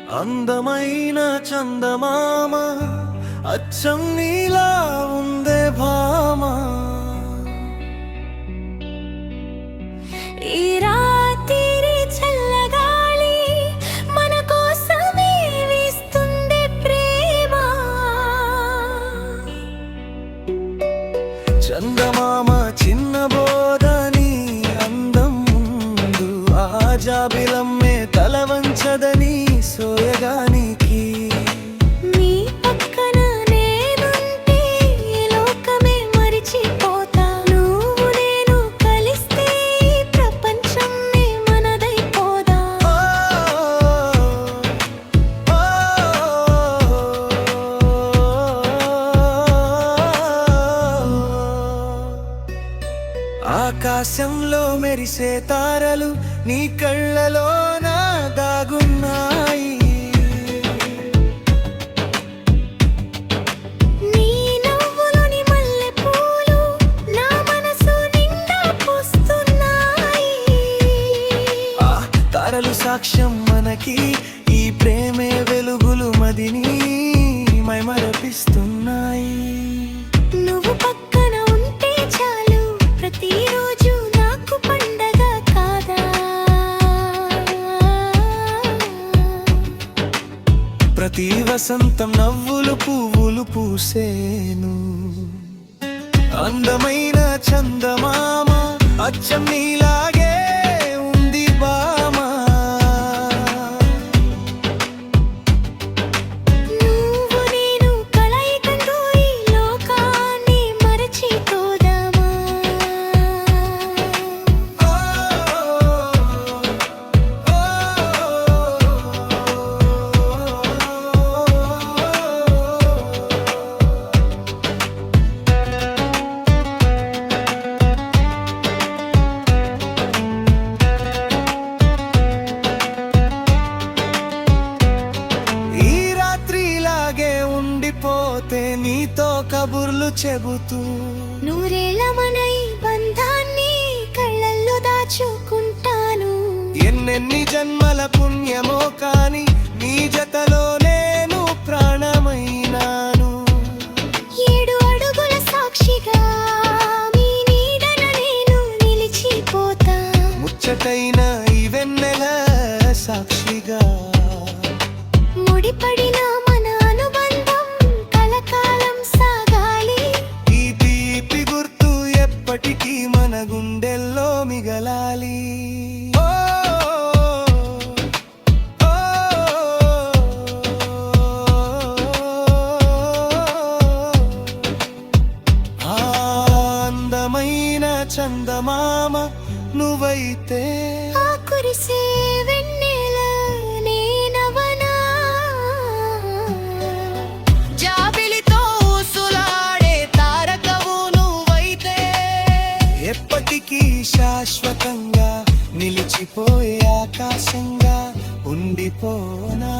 అందమైన చందమామ అచ్చం నీలా ఉందే భామా. ఈ రాత్రి చల్లగాలి మన కోసమే వీస్తుంది ప్రేమ. చందమామ చిన్న బోధని అందం ముందు ఆజాబిలమ్మే తల వంచదని సోయగానికి. నీ పక్కన నేనుంటే లోకమే మరిచిపోతా. నువ్వు నేను కలిస్తే ప్రపంచమే మనదైపోదా. ఆకాశంలో మెరిసే తారలు నీ కళ్ళలోన దాగున్నాయి. నీ నవ్వులోని మల్లెపూలు నా మనసు నిండా పూస్తున్నాయి. ఆ తారలు సాక్ష్యం మనకి, ఈ ప్రేమే వెలుగులు మదిని మైమరపిస్తున్నాయి. నువ్వు పక్కన ఉంటే చాలు, ప్రతిరోజు నాకు పండగ కాదా. ప్రతి వసంతం నవ్వులు పువ్వులు పూసేను. అందమైన చందమామ అచ్చం నీలాగే ఉంది బామా. నువ్వు నేను కలయికతో ఈ లోకాన్ని మరచిపోదామా. ఈ రాత్రిలాగే ఉండిపోతే నీతో కబుర్లు చెబుతూ, నూరేళ్ల మన ఈ బంధాన్ని కళ్ళల్లో దాచుకుంటాను. ఎన్నెన్ని జన్మల పుణ్యమో కాని నీ జతలో నేను ప్రాణమైనాను. 7 అడుగుల సాక్షిగా మీ నీడన నేను నిలిచిపోతా. ముచ్చటైన ఈ వెన్నెల సాక్షిగా ముడిపడిన మన అనుబంధం కలకాలం సాగాలి. ఈ తీపి గుర్తు ఎప్పటికీ మన గుండెల్లో మిగలాలి. ఓ, ఓ, ఆ అందమైన చందమామ నువ్వైతే ఆ కురిసే వెన్నెల నేనవనా. జాబిలితో ఊసులాడే తారకవు నువ్వైతే ఎప్పటికీ శాశ్వతంగా నిలిచిపోయే ఆకాశంగా ఉండిపోనా.